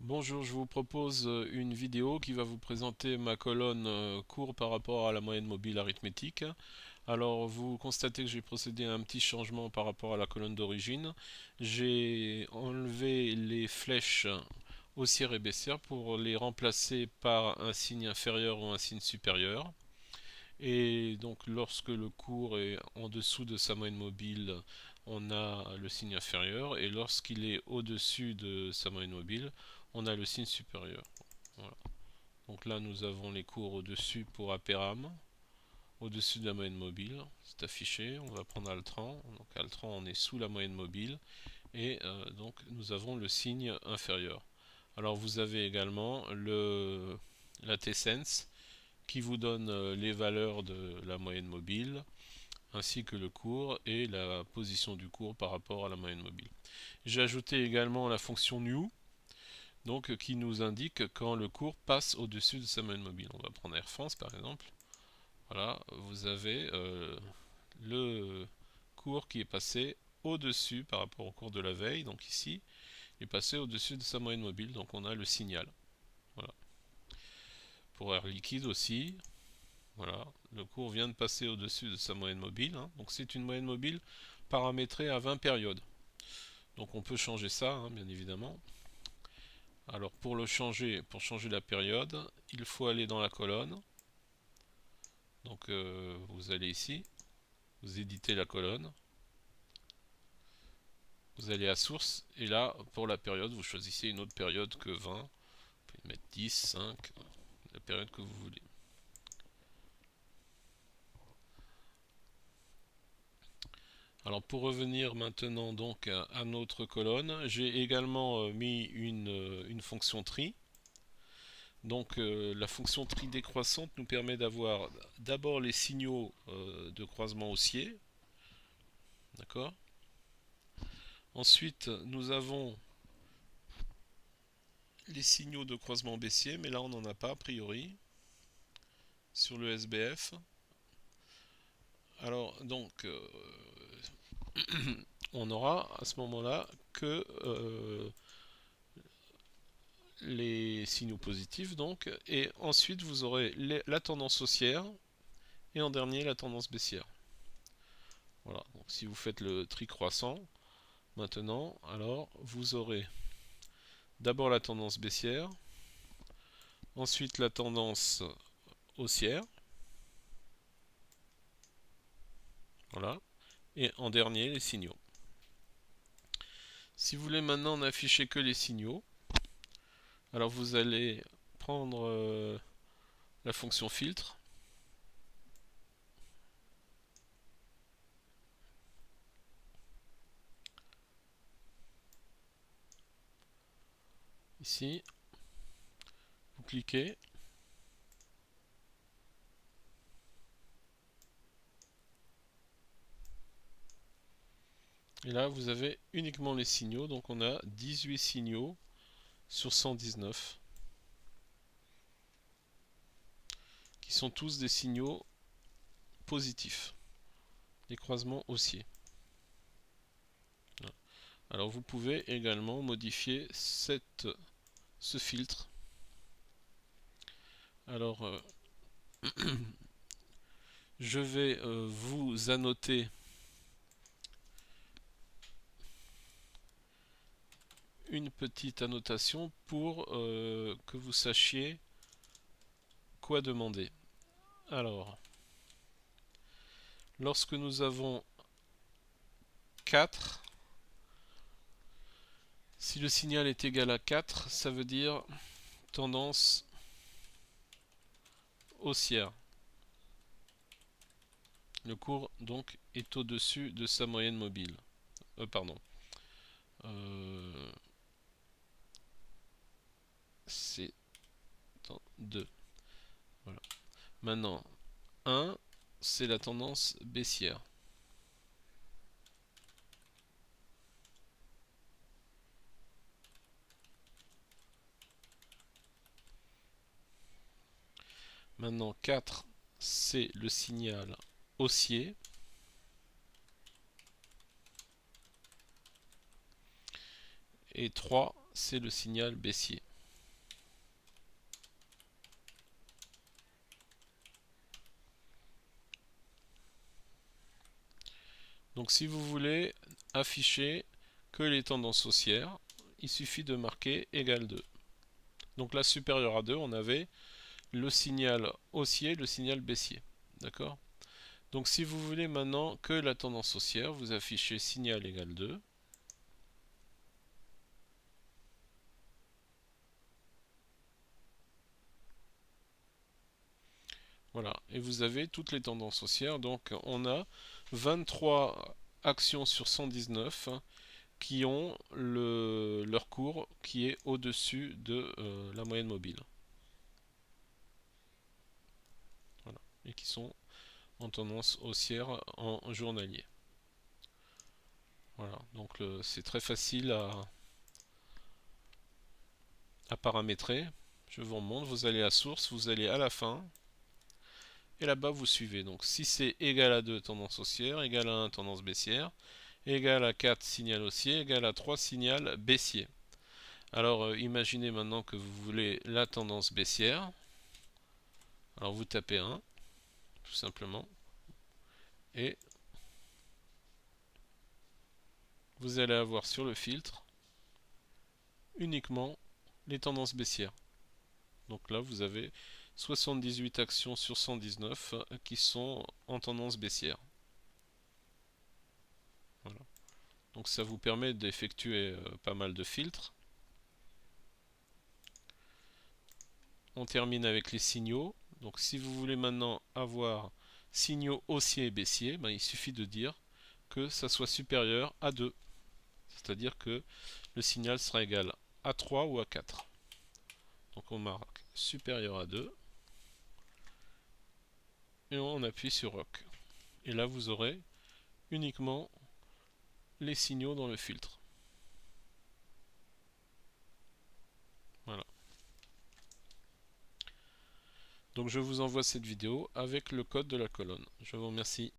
Bonjour, je vous propose une vidéo qui va vous présenter ma colonne cours par rapport à la moyenne mobile arithmétique. Alors vous constatez que j'ai procédé à un petit changement par rapport à la colonne d'origine. J'ai enlevé les flèches haussière et baissière pour les remplacer par un signe inférieur ou un signe supérieur. Et donc lorsque le cours est en dessous de sa moyenne mobile, on a le signe inférieur, et lorsqu'il est au-dessus de sa moyenne mobile, on a le signe supérieur. Voilà. Donc là nous avons les cours au-dessus pour Aperam, au-dessus de la moyenne mobile, c'est affiché. On va prendre Altran, donc Altran on est sous la moyenne mobile, et donc nous avons le signe inférieur. Alors vous avez également la T-Sense qui vous donne les valeurs de la moyenne mobile, ainsi que le cours et la position du cours par rapport à la moyenne mobile. J'ai ajouté également la fonction new, donc qui nous indique quand le cours passe au-dessus de sa moyenne mobile. On va prendre Air France par exemple. Voilà, vous avez le cours qui est passé au-dessus par rapport au cours de la veille, donc ici, il est passé au-dessus de sa moyenne mobile, donc on a le signal. Voilà. Pour Air Liquide aussi, voilà, le cours vient de passer au-dessus de sa moyenne mobile, hein. Donc c'est une moyenne mobile paramétrée à 20 périodes. Donc on peut changer ça, hein, bien évidemment. Alors pour changer la période, il faut aller dans la colonne. Donc vous allez ici, vous éditez la colonne, vous allez à source, et là pour la période, vous choisissez une autre période que 20. Vous pouvez mettre 10, 5, la période que vous voulez. Alors pour revenir maintenant donc à notre colonne, j'ai également mis une fonction tri. Donc la fonction tri décroissante nous permet d'avoir d'abord les signaux de croisement haussier, d'accord. Ensuite nous avons les signaux de croisement baissier, mais là on n'en a pas a priori sur le SBF. Alors donc on aura à ce moment-là que les signaux positifs, donc, et ensuite vous aurez la tendance haussière, et en dernier la tendance baissière. Voilà, donc si vous faites le tri croissant maintenant, alors vous aurez d'abord la tendance baissière, ensuite la tendance haussière, voilà, et en dernier les signaux. Si vous voulez maintenant n'afficher que les signaux, alors vous allez prendre la fonction filtre, ici, vous cliquez, et là vous avez uniquement les signaux, donc on a 18 signaux sur 119, qui sont tous des signaux positifs, des croisements haussiers. Voilà. Alors vous pouvez également modifier ce filtre. Alors je vais vous annoter une petite annotation pour que vous sachiez quoi demander. Alors, lorsque nous avons 4, si le signal est égal à 4, ça veut dire tendance haussière. Le cours donc est au-dessus de sa moyenne mobile. Pardon. C'est 2. Voilà. Maintenant, 1, c'est la tendance baissière. Maintenant, 4, c'est le signal haussier. Et 3, c'est le signal baissier. Donc si vous voulez afficher que les tendances haussières, il suffit de marquer égal 2. Donc là, supérieur à 2, on avait le signal haussier, le signal baissier. D'accord? Donc si vous voulez maintenant que la tendance haussière, vous affichez signal égal 2. Voilà, et vous avez toutes les tendances haussières. Donc on a 23 actions sur 119 qui ont leur cours qui est au-dessus de la moyenne mobile. Voilà, et qui sont en tendance haussière en journalier. Voilà, donc c'est très facile à paramétrer. Je vous remonte, vous allez à source, vous allez à la fin, et là-bas vous suivez. Donc si c'est égal à 2 tendance haussière, égal à 1 tendance baissière, égal à 4 signal haussier, égal à 3 signal baissier. Alors imaginez maintenant que vous voulez la tendance baissière. Alors vous tapez 1, tout simplement, et vous allez avoir sur le filtre uniquement les tendances baissières. Donc là vous avez 78 actions sur 119 qui sont en tendance baissière. Voilà. Donc ça vous permet d'effectuer pas mal de filtres. On termine avec les signaux. Donc si vous voulez maintenant avoir signaux haussiers et baissiers, ben, il suffit de dire que ça soit supérieur à 2. C'est-à-dire que le signal sera égal à 3 ou à 4. Donc on marque supérieur à 2 et on appuie sur OK. Et là vous aurez uniquement les signaux dans le filtre. Voilà. Donc je vous envoie cette vidéo avec le code de la colonne. Je vous remercie.